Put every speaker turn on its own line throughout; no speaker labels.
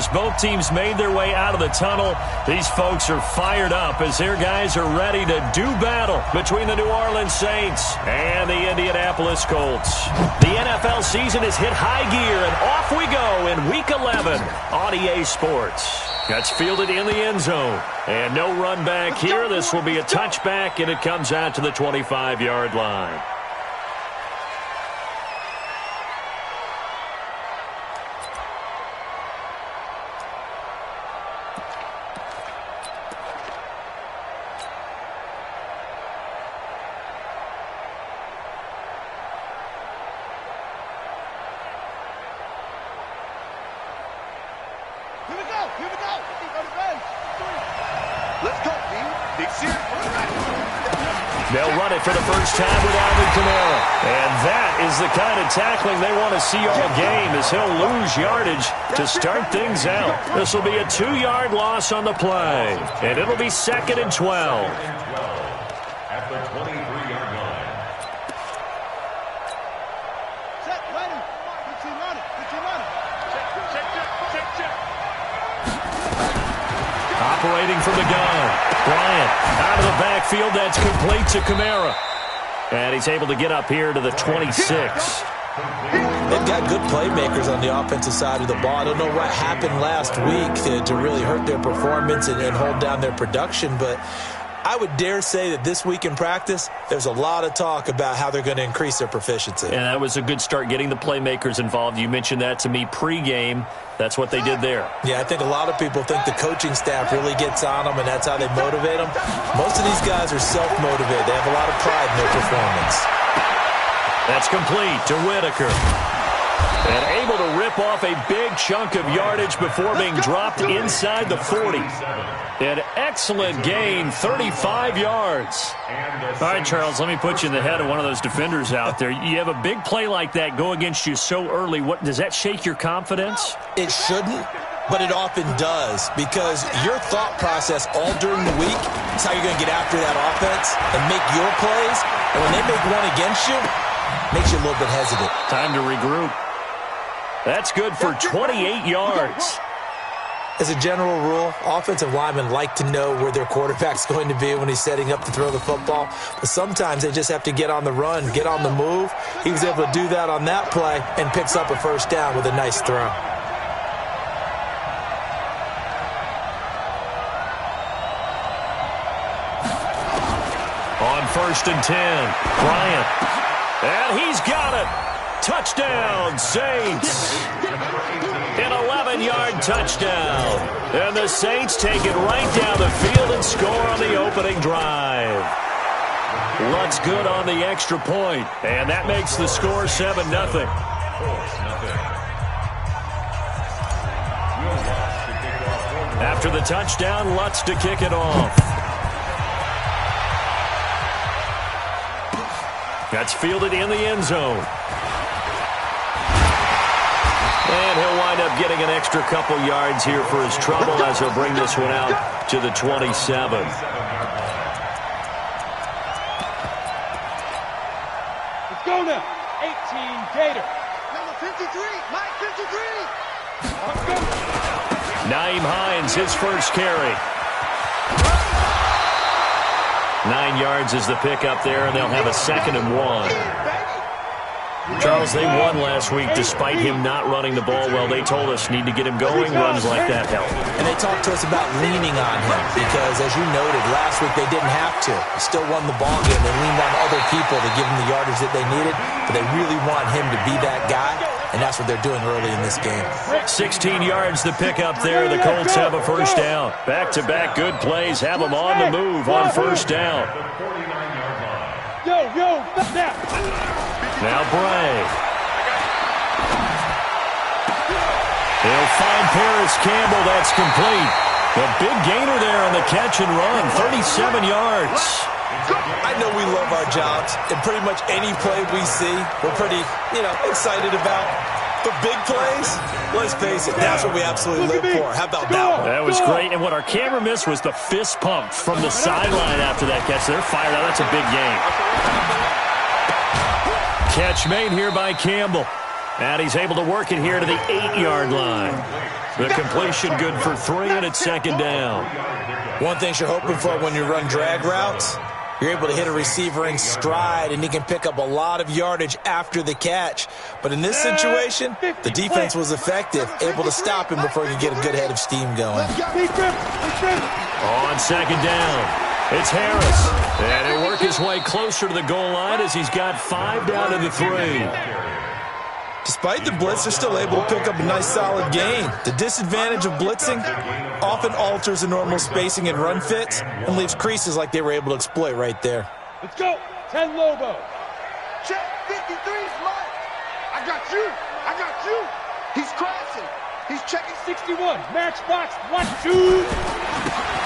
as both teams made their way out of the tunnel. These folks are fired up as their guys are ready to do battle between the New Orleans Saints and the Indianapolis Colts. The NFL season has hit high gear, and off we go in Week 11 on EA Sports. That's fielded in the end zone. And no run back here. This will be a touchback, and it comes out to the 25-yard line. They'll run it for the first time with Alvin Kamara. And that is the kind of tackling they want to see all game, as he'll lose yardage to start things out. This will be a 2-yard loss on the play. And it'll be 2nd and 12.
At the 23-yard line.
Set, ready. Good team on it. Good team on it. Check.
Operating from the gun. Bryant out of the backfield. That's complete to Kamara. And he's able to get up here to the 26.
They've got good playmakers on the offensive side of the ball. I don't know what happened last week to really hurt their performance and hold down their production, but I would dare say that this week in practice, there's a lot of talk about how they're going to increase their proficiency.
And that was a good start, getting the playmakers involved. You mentioned that to me pregame. That's what they did there.
Yeah, I think a lot of people think the coaching staff really gets on them, and that's how they motivate them. Most of these guys are self-motivated. They have a lot of pride in their performance.
That's complete to Whitaker. And able to rip off a big chunk of yardage before being dropped inside the 40. An excellent gain, 35 yards. All right, Charles, let me put you in the head of one of those defenders out there. You have a big play like that go against you so early. What does that shake your confidence?
It shouldn't, but it often does, because your thought process all during the week is how you're going to get after that offense and make your plays. And when they make one against you, it makes you a little bit hesitant.
Time to regroup. That's good for 28 yards.
As a general rule, offensive linemen like to know where their quarterback's going to be when he's setting up to throw the football. But sometimes they just have to get on the run, get on the move. He was able to do that on that play and picks up a first down with a nice throw.
On 1st and 10, Bryant. And he's got it. Touchdown, Saints. An 11-yard touchdown. And the Saints take it right down the field and score on the opening drive. Lutz good on the extra point. And that makes the score 7-0. After the touchdown, Lutz to kick it off. That's fielded in the end zone. And he'll wind up getting an extra couple yards here for his trouble as he'll bring this one out to the 27.
Let's go now. 18 Gator. Number 53. Mike 53. Let's go.
Nyheim Hines, his first carry. 9 yards is the pickup there, and they'll have a 2nd and 1. Charles, they won last week despite him not running the ball well. They told us need to get him going. Runs like that help.
And they talked to us about leaning on him because, as you noted, last week they didn't have to. They still won the ball game. They leaned on other people to give them the yardage that they needed, but they really want him to be that guy, and that's what they're doing early in this game.
16 yards to pick up there. The Colts have a first down. Back-to-back good plays have them on the move on first down.
Yo, now.
Now Bray. He'll find Paris Campbell. That's complete. A big gainer there on the catch and run. 37 yards.
I know we love our jobs, and pretty much any play we see, we're pretty, excited about. But big plays, let's face it, that's what we absolutely live for. How about that one?
That was great. And what our camera missed was the fist pump from the sideline after that catch. They're fired out. That's a big game. Catch made here by Campbell. And he's able to work it here to the 8-yard line. The completion good for 3, and it's second down.
One thing you're hoping for when you run drag routes, you're able to hit a receiver in stride, and he can pick up a lot of yardage after the catch. But in this situation, the defense was effective, able to stop him before he could get a good head of steam going.
On second down, it's Harris. And he'll work his way closer to the goal line as he's got 5 down to the 3.
Despite the blitz, they're still able to pick up a nice solid gain. The disadvantage of blitzing often alters the normal spacing and run fits and leaves creases like they were able to exploit right there.
Let's go. 10 Lobo. Check 53's Mike. I got you. I got you. He's crashing. He's checking 61. Matchbox 1-2.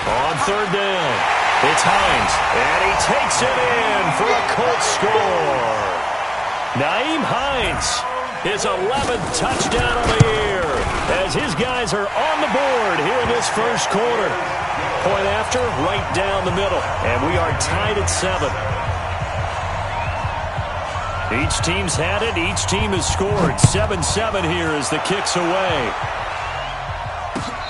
On third down, it's Hines. And he takes it in for a Colts score. Naeem Hines. His 11th touchdown of the year as his guys are on the board here in this first quarter. Point after, right down the middle, and we are tied at 7. Each team's had it. Each team has scored. 7-7 here as the kick's away.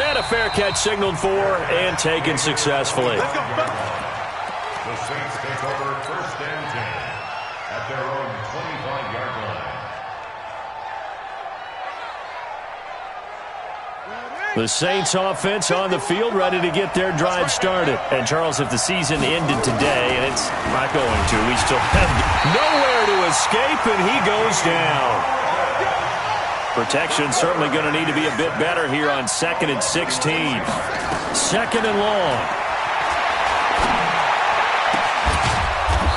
And a fair catch signaled for and taken successfully.
The Saints take over first and 10 at their own 25-yard line.
The Saints offense on the field ready to get their drive started. And Charles, if the season ended today, and it's not going to, we still have nowhere to escape, and he goes down. Protection certainly going to need to be a bit better here on 2nd and 16. 2nd and long.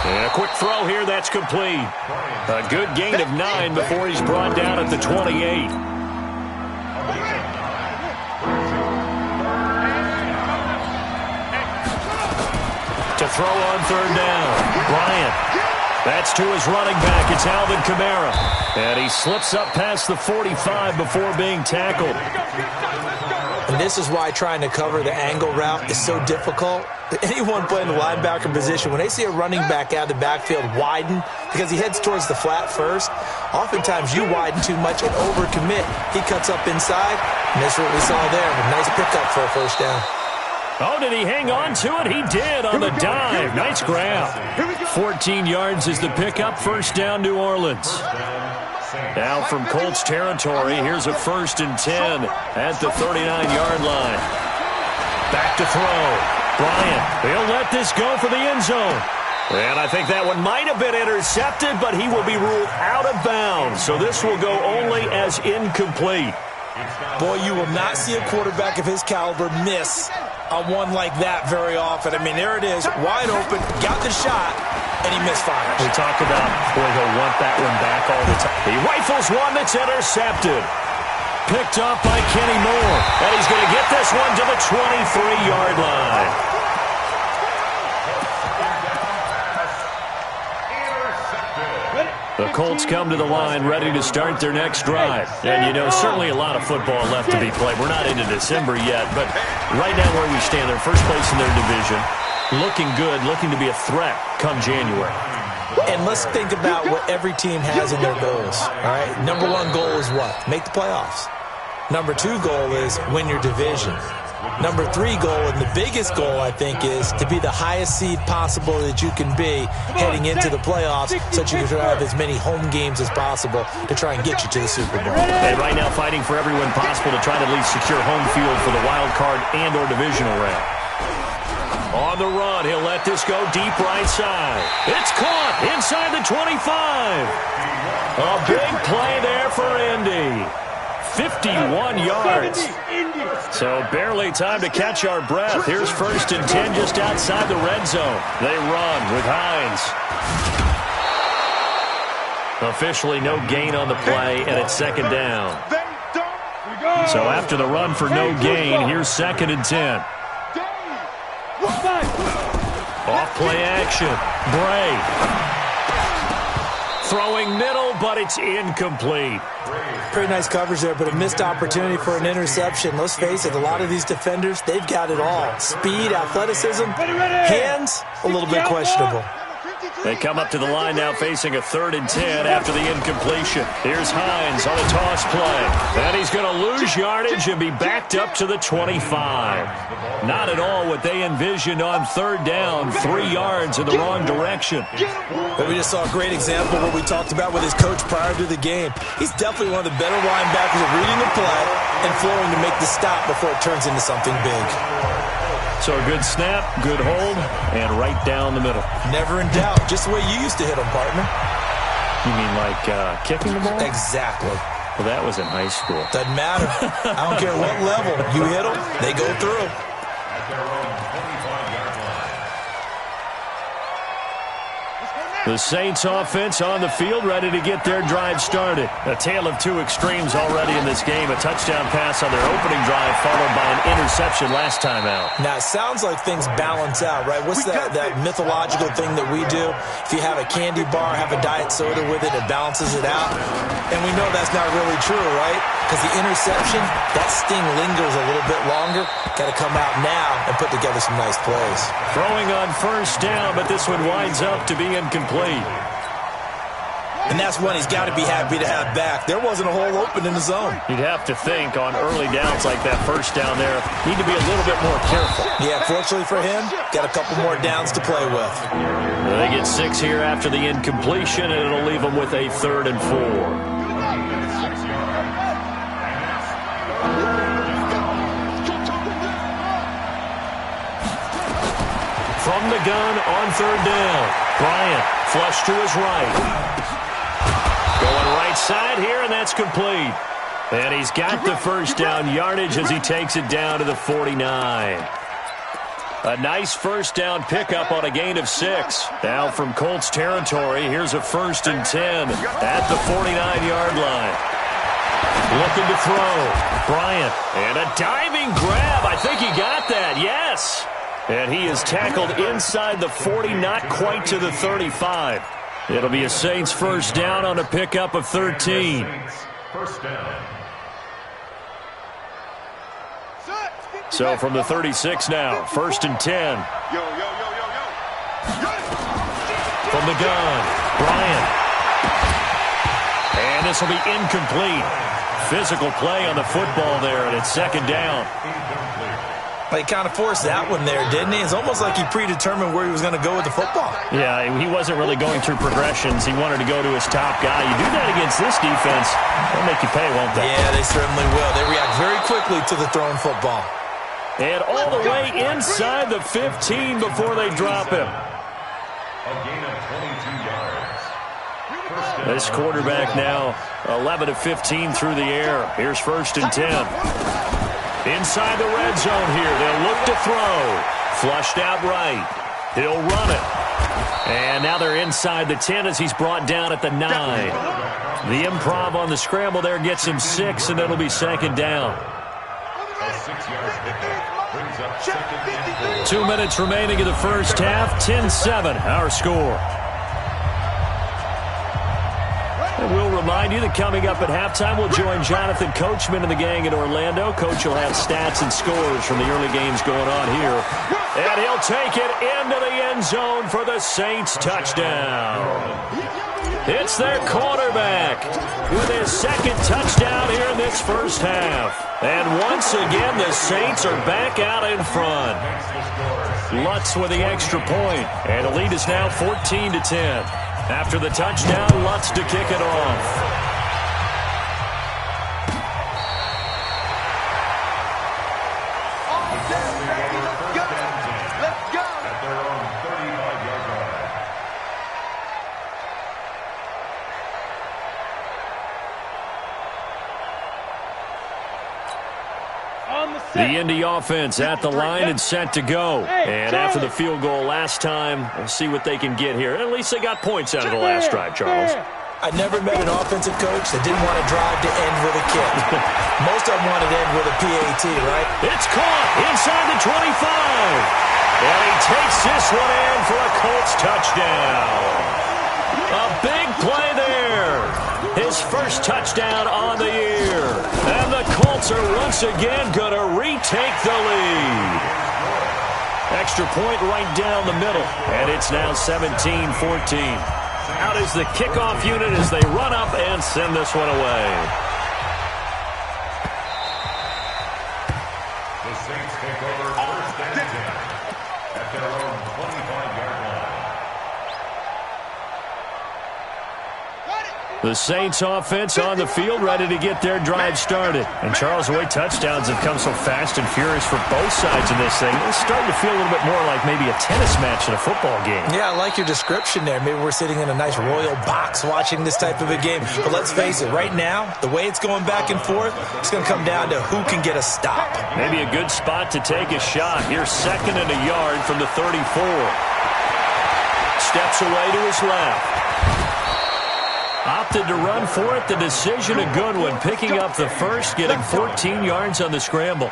And a quick throw here, that's complete. A good gain of 9 before he's brought down at the 28. To throw on third down. Bryant. That's to his running back. It's Alvin Kamara. And he slips up past the 45 before being tackled.
And this is why trying to cover the angle route is so difficult. Anyone playing the linebacker position, when they see a running back out of the backfield widen because he heads towards the flat first, oftentimes you widen too much and overcommit. He cuts up inside, and that's what we saw there. A nice pickup for a first down.
Oh, did he hang on to it? He did on the dive. Nice grab. 14 yards is the pickup. First down, New Orleans. Now from Colts territory, here's a 1st and 10 at the 39-yard line. Back to throw. Bryant, he'll let this go for the end zone. And I think that one might have been intercepted, but he will be ruled out of bounds. So this will go only as incomplete.
Boy, you will not see a quarterback of his caliber miss on one like that very often. I mean, there it is, wide open, got the shot, and he misfires.
We talk about, boy, he'll want that one back all the time. He rifles one that's intercepted. Picked up by Kenny Moore. And he's going to get this one to the 23-yard line. The Colts come to the line ready to start their next drive. And, you know, certainly a lot of football left to be played. We're not into December yet, but right now where we stand, they're first place in their division. Looking good, looking to be a threat come January.
And let's think about what every team has in their goals, all right? Number 1 goal is what? Make the playoffs. Number 2 goal is win your division. Number 3 goal, and the biggest goal, I think, is to be the highest seed possible that you can be heading into the playoffs so that you can have as many home games as possible to try and get you to the Super Bowl.
And right now fighting for every win possible to try to at least secure home field for the wild card and or divisional round. On the run, he'll let this go deep right side. It's caught inside the 25. A big play there for Indy. 51 yards. So barely time to catch our breath. Here's 1st and 10 just outside the red zone. They run with Hines. Officially no gain on the play, and it's 2nd down. So after the run for no gain, here's 2nd and 10. Off play action. Bray. Throwing middle, but it's incomplete.
Pretty nice coverage there, but a missed opportunity for an interception. Let's face it, a lot of these defenders, they've got it all. Speed, athleticism, hands, a little bit questionable.
They come up to the line now facing a 3rd and 10 after the incompletion. Here's Hines on a toss play. And he's going to lose yardage and be backed up to the 25. Not at all what they envisioned on 3rd down. 3 yards in the wrong direction.
But we just saw a great example of what we talked about with his coach prior to the game. He's definitely one of the better linebackers at reading the play and flowing to make the stop before it turns into something big.
So a good snap, good hold, and right down the middle.
Never in doubt. Just the way you used to hit them, partner.
You mean like kicking the ball?
Exactly.
Well, that was in high school.
Doesn't matter. I don't care what level. You hit them, they go through.
At their own 25-yard line.
The Saints offense on the field, ready to get their drive started. A tale of 2 extremes already in this game. A touchdown pass on their opening drive, followed by an interception last time out.
Now, it sounds like things balance out, right? What's that mythological thing that we do? If you have a candy bar, have a diet soda with it, it balances it out. And we know that's not really true, right? Because the interception, that sting lingers a little bit longer. Got to come out now and put together some nice plays.
Throwing on 1st down, but this one winds up to be incomplete.
And that's one he's got to be happy to have back. There wasn't a hole open in the zone.
You'd have to think on early downs like that 1st down there, need to be a little bit more careful.
Yeah, fortunately for him, got a couple more downs to play with.
They get 6 here after the incompletion, and it'll leave them with a 3rd and 4. From the gun on 3rd down. Bryant flush to his right. Going right side here, and that's complete. And he's got the 1st down yardage as he takes it down to the 49. A nice 1st down pickup on a gain of 6. Now from Colts territory, here's a 1st and 10 at the 49-yard line. Looking to throw. Bryant. And a diving grab. I think he got that. Yes. And he is tackled inside the 40, not quite to the 35. It'll be a Saints 1st down on a pickup of 13.
1st down.
So from the 36 now, 1st and 10. From the gun, Bryant. And this will be incomplete. Physical play on the football there, and it's 2nd down.
He kind of forced that one there, didn't he? It's almost like he predetermined where he was going to go with the football.
Yeah, he wasn't really going through progressions. He wanted to go to his top guy. You do that against this defense, they'll make you pay, won't they?
Yeah, they certainly will. They react very quickly to the thrown football.
And all the way inside the 15 before they drop him.
A gain of 22 yards.
This quarterback now 11 of 15 through the air. Here's 1st and 10. Inside the red zone here. They'll look to throw. Flushed out right. He'll run it. And now they're inside the 10 as he's brought down at the 9. The improv on the scramble there gets him 6, and it'll be 2nd down. 2 minutes remaining in the 1st half. 10-7, our score. And we'll remind you that coming up at halftime, we'll join Jonathan Coachman and the gang in Orlando. Coach will have stats and scores from the early games going on here. And he'll take it into the end zone for the Saints touchdown. It's their quarterback with his 2nd touchdown here in this 1st half. And once again, the Saints are back out in front. Lutz with the extra point, and the lead is now 14-10. After the touchdown, Lutz to kick it off. The Indy offense at the line and set to go. And after the field goal last time, we'll see what they can get here. At least they got points out of the last drive, Charles.
I never met an offensive coach that didn't want to drive to end with a kick. Most of them wanted to end with a PAT, right?
It's caught inside the 25. And he takes this one in for a Colts touchdown. A big play there. His 1st touchdown on the year. And the Colts are once again going to retake the lead. A extra point right down the middle. And it's now 17-14. Out is the kickoff unit as they run up and send this one away.
The Saints take over first and 10 at their own 25-yard line.
The Saints offense on the field, ready to get their drive started. And Charles, the way touchdowns have come so fast and furious for both sides of this thing, it's starting to feel a little bit more like maybe a tennis match in a football game.
Yeah, I like your description there. Maybe we're sitting in a nice royal box watching this type of a game. But let's face it, right now, the way it's going back and forth, it's going to come down to who can get a stop.
Maybe a good spot to take a shot. Here's 2nd and a yard from the 34. Steps away to his left. Opted to run for it. The decision a good one. Picking up the first, getting 14 yards on the scramble.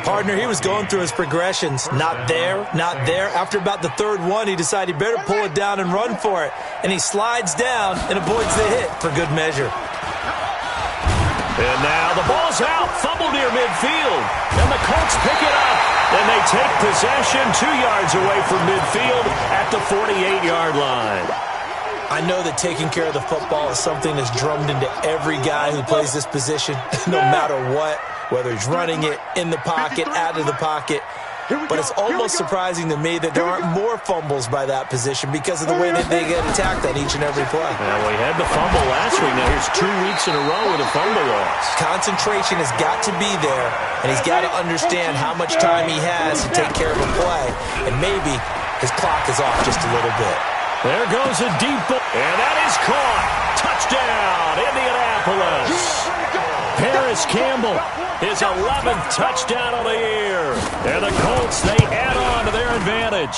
Partner, he was going through his progressions. Not there, not there. After about the 3rd one, he decided he better pull it down and run for it. And he slides down and avoids the hit for good measure.
And now the ball's out. Fumble near midfield. And the Colts pick it up. And they take possession 2 yards away from midfield at the 48-yard line.
I know that taking care of the football is something that's drummed into every guy who plays this position, no matter what, whether he's running it, in the pocket, out of the pocket. But it's almost surprising to me that there aren't more fumbles by that position because of the way that they get attacked on each and every play.
Well, we had the fumble last week. Now here's 2 weeks in a row with a fumble loss.
Concentration has got to be there, and he's got to understand how much time he has to take care of a play, and maybe his clock is off just a little bit.
There goes a deep ball, and that is caught. Touchdown, Indianapolis. Paris Campbell, his 11th touchdown of the year. And the Colts, they add on to their advantage.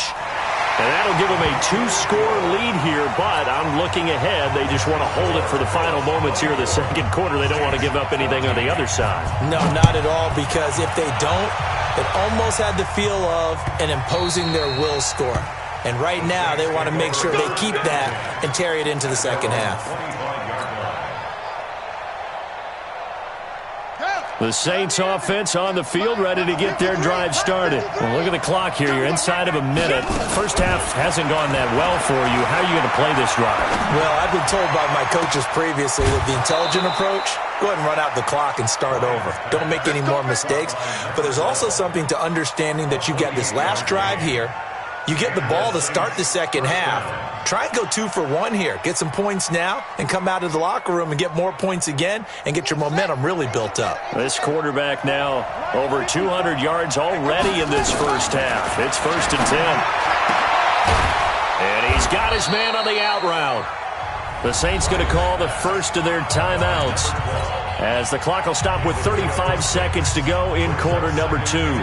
And that'll give them a 2-score lead here, but I'm looking ahead. They just want to hold it for the final moments here of the 2nd quarter. They don't want to give up anything on the other side.
No, not at all, because if they don't, it almost had the feel of an imposing their will score. And right now, they want to make sure they keep that and carry it into the 2nd half.
The Saints offense on the field, ready to get their drive started. Well, look at the clock here. You're inside of a minute. First half hasn't gone that well for you. How are you going to play this drive?
Well, I've been told by my coaches previously that the intelligent approach, go ahead and run out the clock and start over. Don't make any more mistakes. But there's also something to understanding that you've got this last drive here. You get the ball to start the 2nd half. Try and go 2 for 1 here. Get some points now and come out of the locker room and get more points again and get your momentum really built up.
This quarterback now over 200 yards already in this first half. It's 1st and 10. And he's got his man on the out route. The Saints going to call the first of their timeouts as the clock will stop with 35 seconds to go in quarter number 2.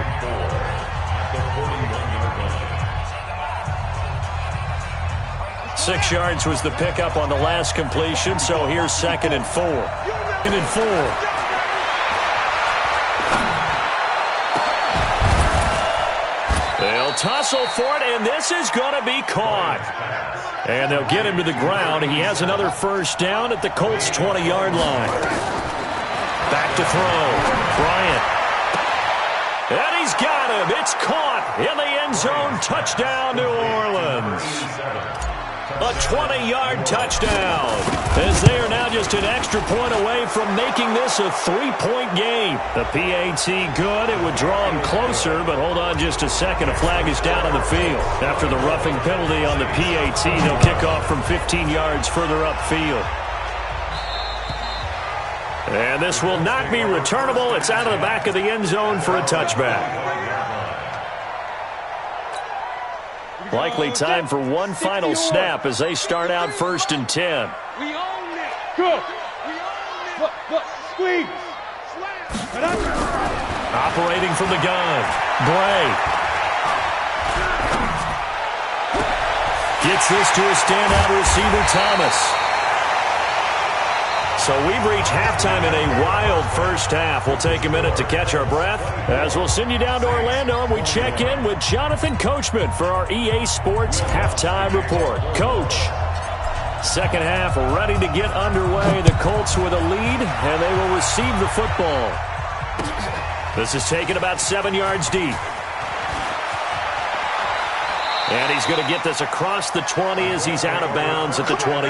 6 yards was the pickup on the last completion, so here's 2nd and 4. 2nd and 4. They'll tussle for it, and this is going to be caught. And they'll get him to the ground. He has another first down at the Colts' 20-yard line. Back to throw. Bryant. And he's got him. It's caught in the end zone. Touchdown, New Orleans. A 20-yard touchdown, as they are now just an extra point away from making this a 3-point game. The PAT good. It would draw them closer, but hold on just a second. A flag is down on the field. After the roughing penalty on the PAT, they'll kick off from 15 yards further upfield. And this will not be returnable. It's out of the back of the end zone for a touchback. Likely time for one final snap as they start out 1st and 10.
We own it. Good. We own it. Look, squeeze.
Operating from the gun. Bray. Gets this to a standout receiver, Thomas. So we've reached halftime in a wild first half. We'll take a minute to catch our breath as we'll send you down to Orlando and we check in with Jonathan Coachman for our EA Sports Halftime Report. Coach, 2nd half ready to get underway. The Colts with a lead, and they will receive the football. This is taken about 7 yards deep. And he's going to get this across the 20 as he's out of bounds at the 23.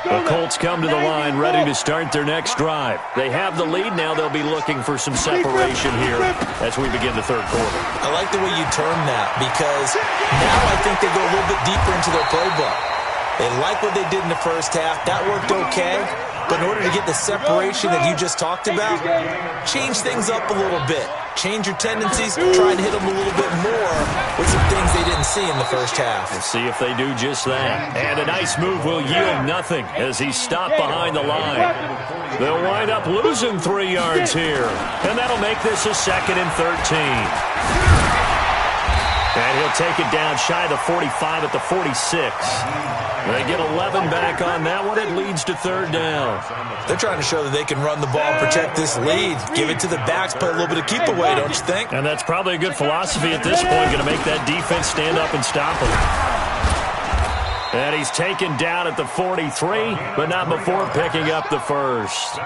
The Colts come to the line ready to start their next drive. They have the lead. Now they'll be looking for some separation here as we begin the third quarter.
I like the way you term that because now I think they go a little bit deeper into their playbook. They like what they did in the first half. That worked okay. But in order to get the separation that you just talked about, change things up a little bit. Change your tendencies, try and hit them a little bit more with some things they didn't see in the first half.
We'll see if they do just that. And a nice move will yield nothing as he's stopped behind the line. They'll wind up losing 3 yards here. And that'll make this a 2nd and 13. And he'll take it down shy of the 45 at the 46. They get 11 back on that one. It leads to 3rd down.
They're trying to show that they can run the ball and protect this lead. Give it to the backs, play a little bit of keep away, don't you think?
And that's probably a good philosophy at this point. Going to make that defense stand up and stop him. And he's taken down at the 43, but not before picking up the first.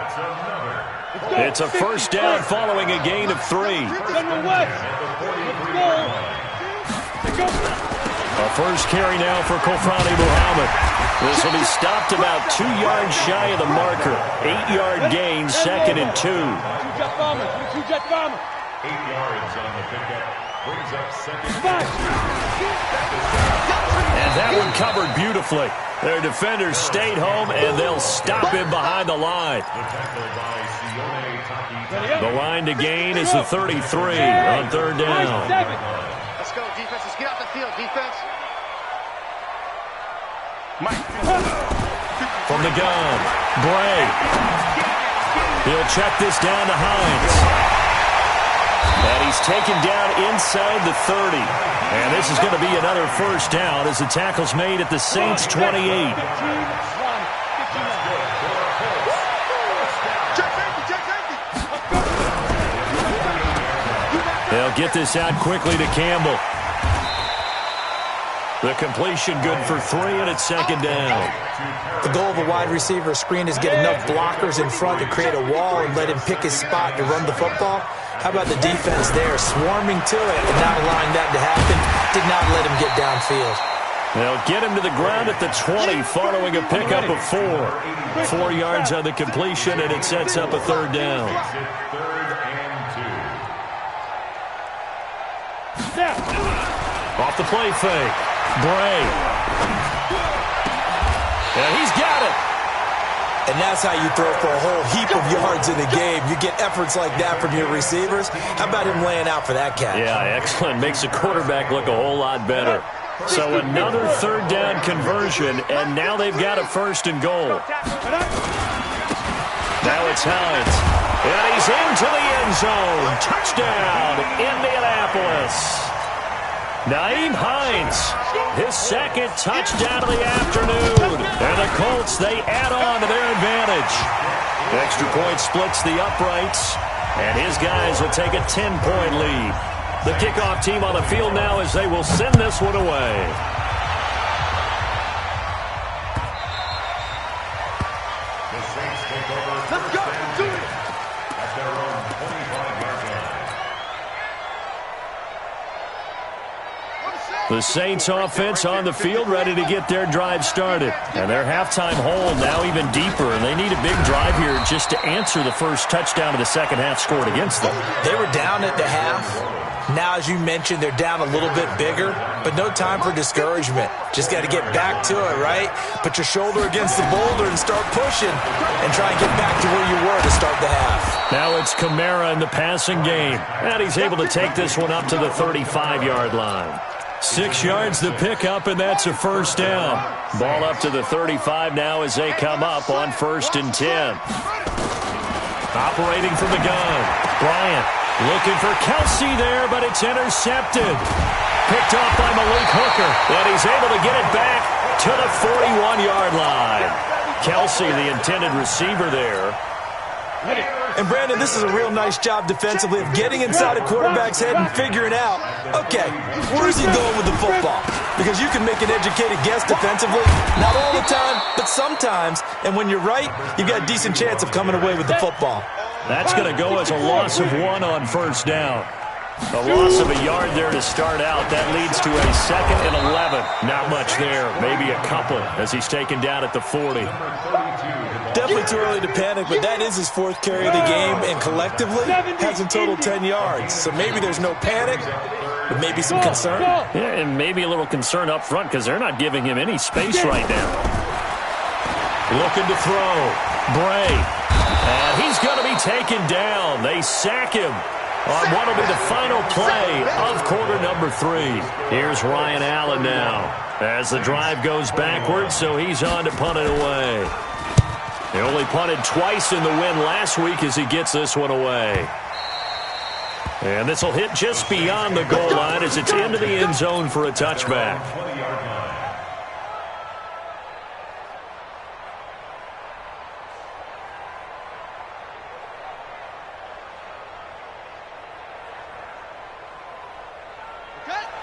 It's a 1st down following a gain of 3. A first carry now for Kofrani Muhammad. This will be stopped about 2 yards shy of the marker. 8-yard gain, 2nd and 2.
8 yards on the pickup. Brings up 2nd.
And that one covered beautifully. Their defenders stayed home, and they'll stop him behind the line. The line to gain is the 33 on 3rd down.
Let's go, defense. Let's get out the field, defense.
From the gun, Bray. He'll check this down to Hines. And he's taken down inside the 30. And this is going to be another 1st down as the tackle's made at the Saints' 28. They'll get this out quickly to Campbell. The completion good for 3, and it's 2nd down.
The goal of a wide receiver screen is get enough blockers in front to create a wall and let him pick his spot to run the football. How about the defense there, swarming to it and not allowing that to happen? Did not let him get downfield.
They'll get him to the ground at the 20 following a pickup of 4. 4 yards on the completion, and it sets up a 3rd down. Off the play fake. Bray. And he's got it.
And that's how you throw for a whole heap of yards in a game. You get efforts like that from your receivers. How about him laying out for that catch?
Yeah, excellent. Makes the quarterback look a whole lot better. So another 3rd down conversion, and now they've got a 1st and goal. Now it's Hines. And he's into the end zone. Touchdown, Indianapolis. Naeem Hines, his 2nd touchdown of the afternoon. And the Colts, they add on to their advantage. Extra point splits the uprights, and his guys will take a 10-point lead. The kickoff team on the field now as they will send this one away.
The Saints take over. Let's go. Do it. At their own 25-yard line.
The Saints offense on the field ready to get their drive started. And their halftime hold now even deeper, and they need a big drive here just to answer the first touchdown of the 2nd half scored against them.
They were down at the half. Now, as you mentioned, they're down a little bit bigger, but no time for discouragement. Just got to get back to it, right? Put your shoulder against the boulder and start pushing and try and get back to where you were to start the half.
Now it's Kamara in the passing game, and he's able to take this one up to the 35-yard line. 6 yards to pick up, and that's a 1st down. Ball up to the 35 now as they come up on 1st and 10. Operating from the gun, Bryant looking for Kelsey there, but it's intercepted. Picked off by Malik Hooker, and he's able to get it back to the 41-yard line. Kelsey, the intended receiver there.
And, Brandon, this is a real nice job defensively of getting inside a quarterback's head and figuring out, okay, where's he going with the football? Because you can make an educated guess defensively, not all the time, but sometimes. And when you're right, you've got a decent chance of coming away with the football.
That's going to go as a loss of 1 on 1st down. A loss of a yard there to start out. That leads to a 2nd and 11. Not much there. Maybe a couple as he's taken down at the 40.
Definitely too early to panic, but that is his 4th carry of the game, and collectively has in total 10 yards. So maybe there's no panic, but maybe some concern.
Yeah, and maybe a little concern up front because they're not giving him any space right now. Looking to throw. Bray. And he's going to be taken down. They sack him on what will be the final play of quarter number 3. Here's Ryan Allen now as the drive goes backwards, so he's on to punt it away. He only punted twice in the win last week as he gets this one away. And this will hit just beyond the goal line as it's into the end zone for a touchback.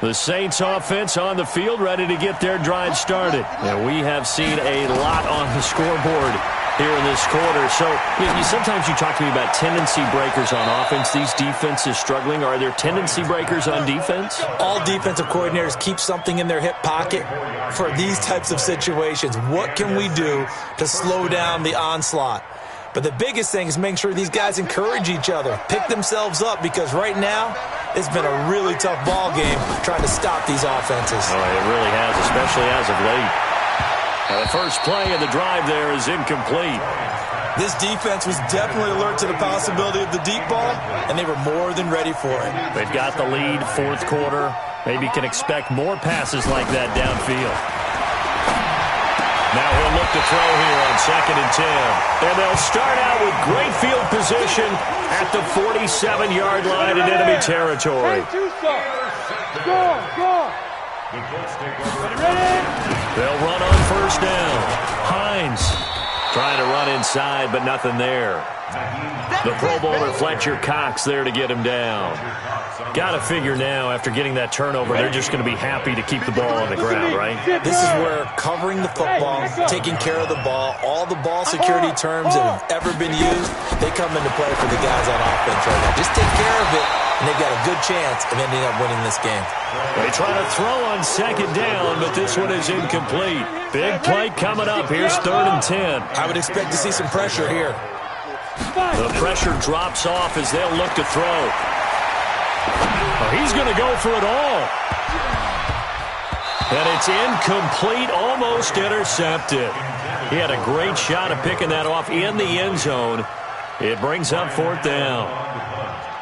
The Saints offense on the field ready to get their drive started. And we have seen a lot on the scoreboard here in this quarter. So sometimes you talk to me about tendency breakers on offense. These defenses struggling. Are there tendency breakers on defense?
All defensive coordinators keep something in their hip pocket for these types of situations. What can we do to slow down the onslaught? But the biggest thing is making sure these guys encourage each other, pick themselves up, because right now it's been a really tough ball game trying to stop these offenses.
Oh, it really has, especially as of late. Now, the first play of the drive there is incomplete.
This defense was definitely alert to the possibility of the deep ball, and they were more than ready for it.
They've got the lead, 4th quarter. Maybe can expect more passes like that downfield. Now he'll look to throw here on 2nd and 10. And they'll start out with great field position at the 47-yard line in enemy territory. They'll run on 1st down. Hines trying to run inside, but nothing there. The Pro Bowler Fletcher Cox there to get him down. Got to figure now, after getting that turnover, they're just going to be happy to keep the ball on the ground, right?
This is where covering the football, taking care of the ball, all the ball security terms that have ever been used, they come into play for the guys on offense right now. Just take care of it, and they've got a good chance of ending up winning this game.
They try to throw on 2nd down, but this one is incomplete. Big play coming up. Here's 3rd and 10.
I would expect to see some pressure here.
The pressure drops off as they'll look to throw. Oh, he's going to go for it all. And it's incomplete, almost intercepted. He had a great shot at picking that off in the end zone. It brings up 4th down.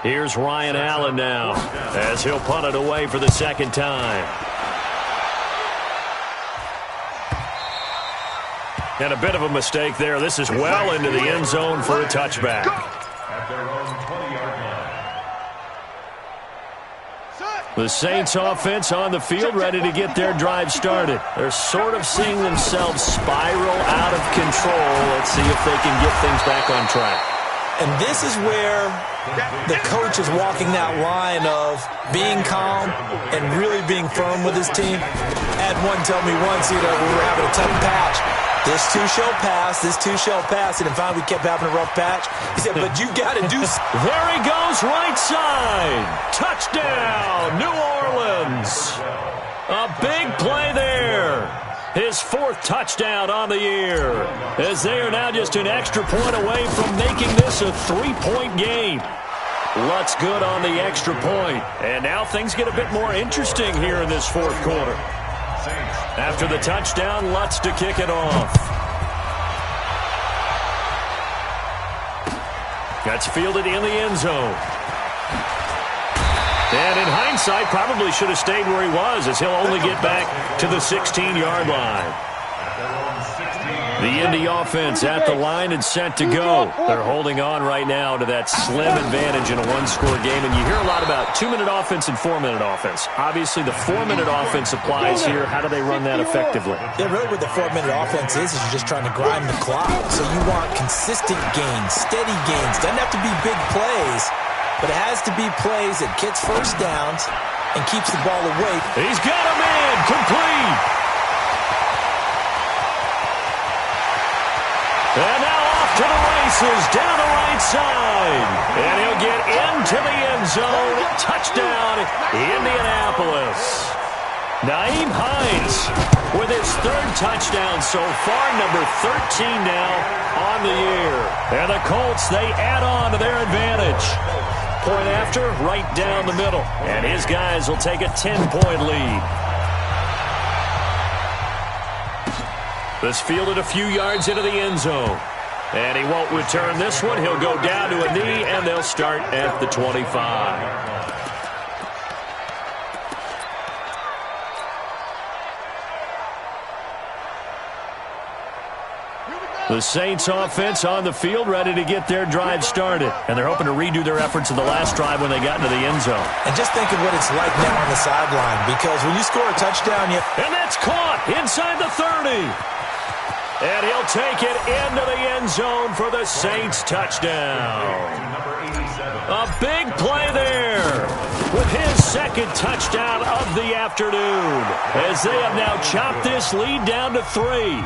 Here's Ryan Allen now as he'll punt it away for the 2nd time. And a bit of a mistake there. This is well into the end zone for a touchback.
At their own 20-yard line.
The Saints offense on the field ready to get their drive started. They're sort of seeing themselves spiral out of control. Let's see if they can get things back on track.
And this is where the coach is walking that line of being calm and really being firm with his team. I had one tell me once, we were having a tough patch. This too shall pass, this too shall pass. And finally we kept having a rough patch. He said, but you got to do something.
There he goes, right side. Touchdown, New Orleans. A big play there. His 4th touchdown on the year, as they are now just an extra point away from making this a 3-point game. Lutz good on the extra point. And now things get a bit more interesting here in this 4th quarter. After the touchdown, Lutz to kick it off. That's fielded in the end zone. And in hindsight, probably should have stayed where he was, as he'll only get back to the 16-yard line. The Indy offense at the line and set to go. They're holding on right now to that slim advantage in a one-score game. And you hear a lot about 2-minute offense and 4-minute offense. Obviously, the 4-minute offense applies here. How do they run that effectively?
Yeah, really what the 4-minute offense is you're just trying to grind the clock. So you want consistent gains, steady gains. Doesn't have to be big plays, but it has to be plays that gets first downs and keeps the ball away.
He's got a man, complete. And now off to the races, down the right side. And he'll get to the end zone. Touchdown, Indianapolis. Nyheim Hines with his third touchdown so far, number 13 now on the year. And the Colts, they add on to their advantage. Point after, right down the middle. And his guys will take a 10-point lead. This fielded a few yards into the end zone. And he won't return this one. He'll go down to a knee, and they'll start at the 25. The Saints offense on the field, ready to get their drive started. And they're hoping to redo their efforts in the last drive when they got into the end zone.
And just think of what it's like now on the sideline, because when you score a touchdown,
And that's caught inside the 30. And he'll take it into the end zone for the Saints touchdown. A big play there with his second touchdown of the afternoon, as they have now chopped this lead down to 3.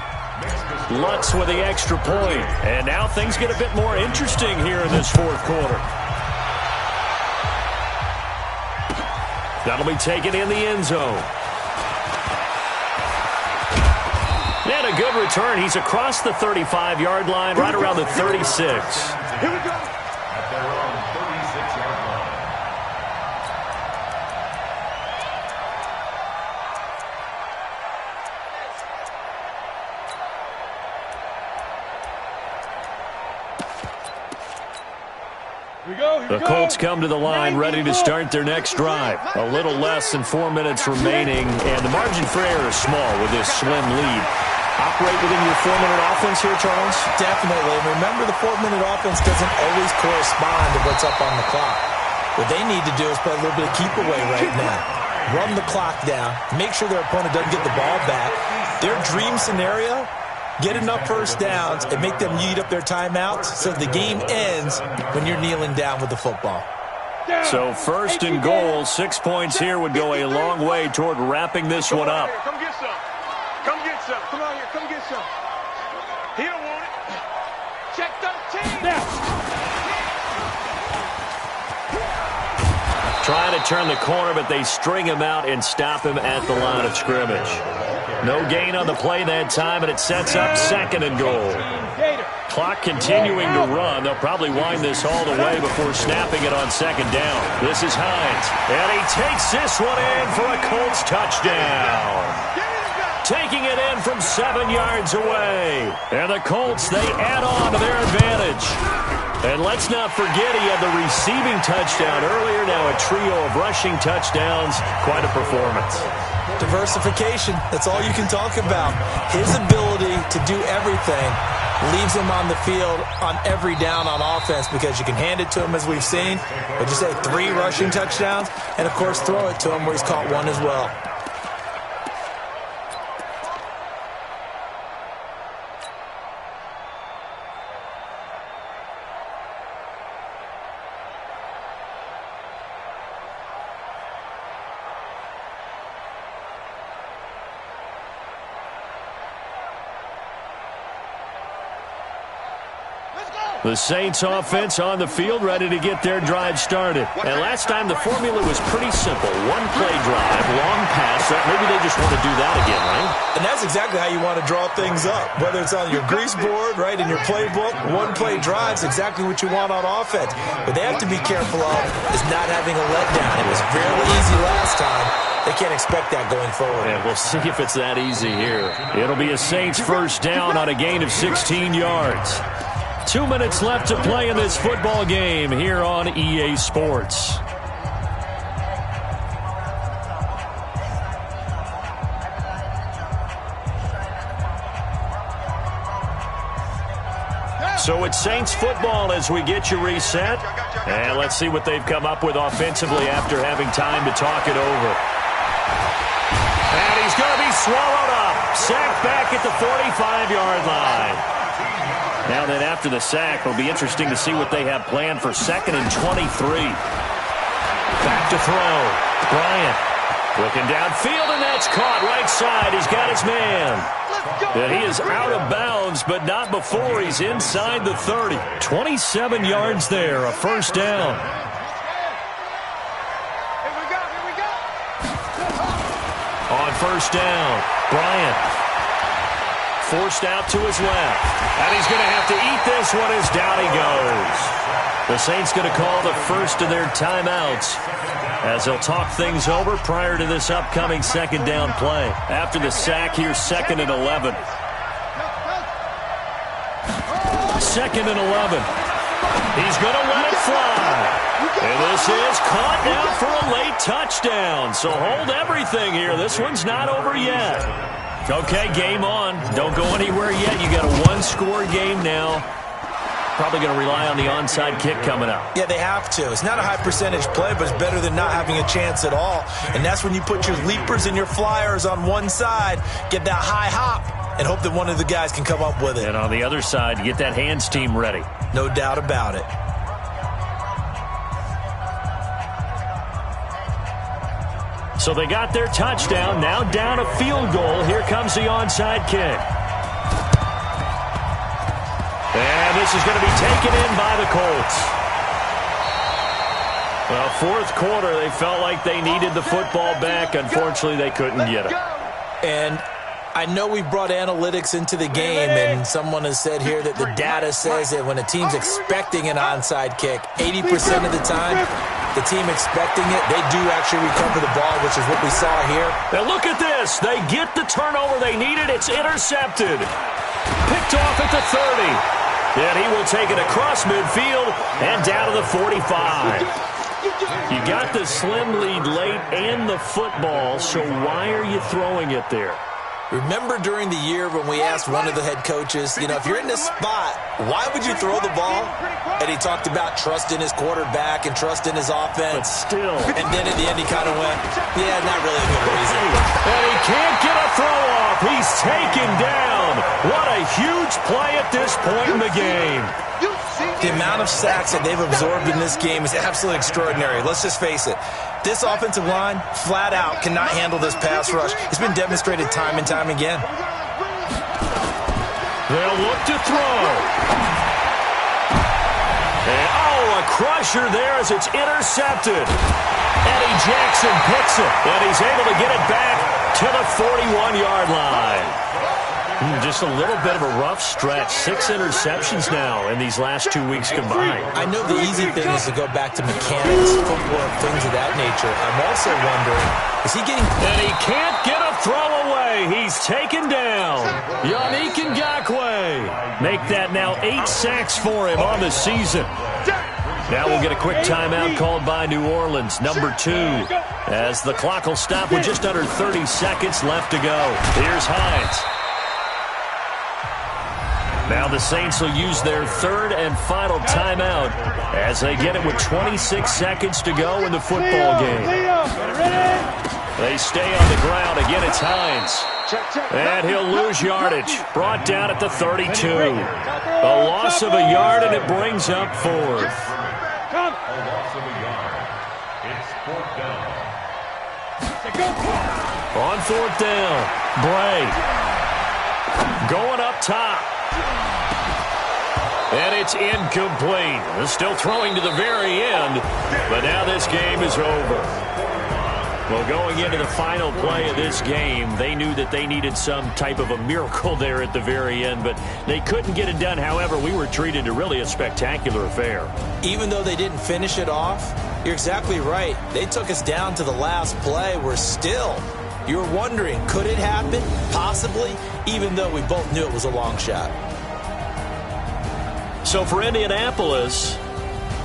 Lutz with the extra point. And now things get a bit more interesting here in this fourth quarter. That'll be taken in the end zone. And a good return. He's across the 35-yard line, right around the 36.
Here we go.
At their own 36-yard line.
The Colts come to the line ready to start their next drive. A little less than 4 minutes remaining, and the margin for error is small with this slim lead. Operate within your 4-minute offense here, Charles?
definitely. Remember, the 4-minute offense doesn't always correspond to what's up on the clock. What they need to do is play a little bit of keep away right now. Run the clock down. Make sure their opponent doesn't get the ball back. Their dream scenario, get enough first downs and make them eat up their timeouts so the game ends when you're kneeling down with the football.
So first and goal, 6 points here would go a long way toward wrapping this one up.
Come get some. Come get some. Come on here. Come get some. He don't want it. Check 13. Now.
Trying to turn the corner, but they string him out and stop him at the line of scrimmage. No gain on the play that time, and it sets up second and goal. Clock continuing to run. They'll probably wind this all the way before snapping it on second down. This is Hines, and he takes this one in for a Colts touchdown. Taking it in from 7 yards away. And the Colts, they add on to their advantage. And let's not forget he had the receiving touchdown earlier. Now a trio of rushing touchdowns. Quite a performance.
Diversification, that's all you can talk about. His ability to do everything leaves him on the field on every down on offense, because you can hand it to him, as we've seen. But you say 3 rushing touchdowns, and of course throw it to him where he's caught 1 as well.
The Saints offense on the field, ready to get their drive started. And last time the formula was pretty simple. 1-play drive, long pass. Maybe they just want to do that again, right?
And that's exactly how you want to draw things up. Whether it's on your grease board, right, in your playbook, 1-play drive's exactly what you want on offense. What they have to be careful of is not having a letdown. It was fairly easy last time. They can't expect that going forward.
Yeah, we'll see if it's that easy here. It'll be a Saints first down on a gain of 16 yards. 2 minutes left to play in this football game here on EA Sports. So it's Saints football as we get you reset. And let's see what they've come up with offensively after having time to talk it over. And he's going to be swallowed up. Sacked back at the 45-yard line. Now then, after the sack, it'll be interesting to see what they have planned for 2nd and 23. Back to throw. Bryant looking downfield, and that's caught right side. He's got his man. And he is out of bounds, but not before he's inside the 30. 27 yards there, a first down. first down. Bryant forced out to his left. And he's going to have to eat this one as down he goes. The Saints going to call the first of their timeouts as they'll talk things over prior to this upcoming second down play. After the sack, here's 2nd and 11. 2nd and 11. He's going to let it fly. And this is caught now for a late touchdown. So hold everything here. This one's not over yet. Okay, game on. Don't go anywhere yet. You got a one-score game now. Probably going to rely on the onside kick coming up.
Yeah, they have to. It's not a high-percentage play, but it's better than not having a chance at all. And that's when you put your leapers and your flyers on one side, get that high hop, and hope that one of the guys can come up with it.
And on the other side, you get that hands team ready.
No doubt about it.
So they got their touchdown, now down a field goal. Here comes the onside kick. And this is going to be taken in by the Colts. Well, fourth quarter, they felt like they needed the football back. Unfortunately, they couldn't get it.
And I know we brought analytics into the game, and someone has said here that the data says that when a team's expecting an onside kick, 80% of the time, the team expecting it, they do actually recover the ball, which is what we saw here.
Now look at this. They get the turnover they needed. It's intercepted. Picked off at the 30. And he will take it across midfield and down to the 45. You got the slim lead late and the football, so why are you throwing it there?
Remember during the year when we asked one of the head coaches, you know, if you're in this spot, why would you throw the ball? And he talked about trust in his quarterback and trust in his offense.
But still.
And then at the end he kind of went, yeah, not really a good reason.
And he can't get a throw off. He's taken down. What a huge play at this point in the game.
The amount of sacks that they've absorbed in this game is absolutely extraordinary. Let's just face it. This offensive line, flat out, cannot handle this pass rush. It's been demonstrated time and time again.
They'll look to throw. And, a crusher there as it's intercepted. Eddie Jackson picks it, and he's able to get it back to the 41-yard line. Just a little bit of a rough stretch. 6 interceptions now in these last 2 weeks combined.
I know the easy thing is to go back to mechanics, footwork, things of that nature. I'm also wondering, is he getting...
And he can't get a throw away. He's taken down. Yannick Ngakoue. Make that now 8 sacks for him on the season. Now we'll get a quick timeout called by New Orleans, number 2, as the clock will stop with just under 30 seconds left to go. Here's Hines. Now the Saints will use their third and final timeout as they get it with 26 seconds to go in the football game. They stay on the ground. Again, it's Hines. And he'll lose yardage. Brought down at the 32. A loss of a yard, and it brings up fourth.
A loss of a yard. It's fourth down.
On fourth down, Bray going up top. And it's incomplete. They're still throwing to the very end, but now this game is over. Well, going into the final play of this game, they knew that they needed some type of a miracle there at the very end, but they couldn't get it done. However, we were treated to really a spectacular affair.
Even though they didn't finish it off, you're exactly right. They took us down to the last play. We're still, you're wondering, could it happen? Possibly, even though we both knew it was a long shot.
So for Indianapolis,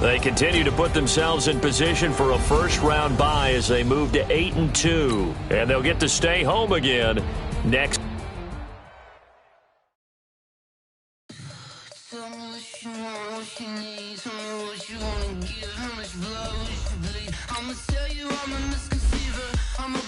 they continue to put themselves in position for a first-round bye as they move to 8-2, and they'll get to stay home again next.
I'ma tell you I'm a misconceiver. I'm a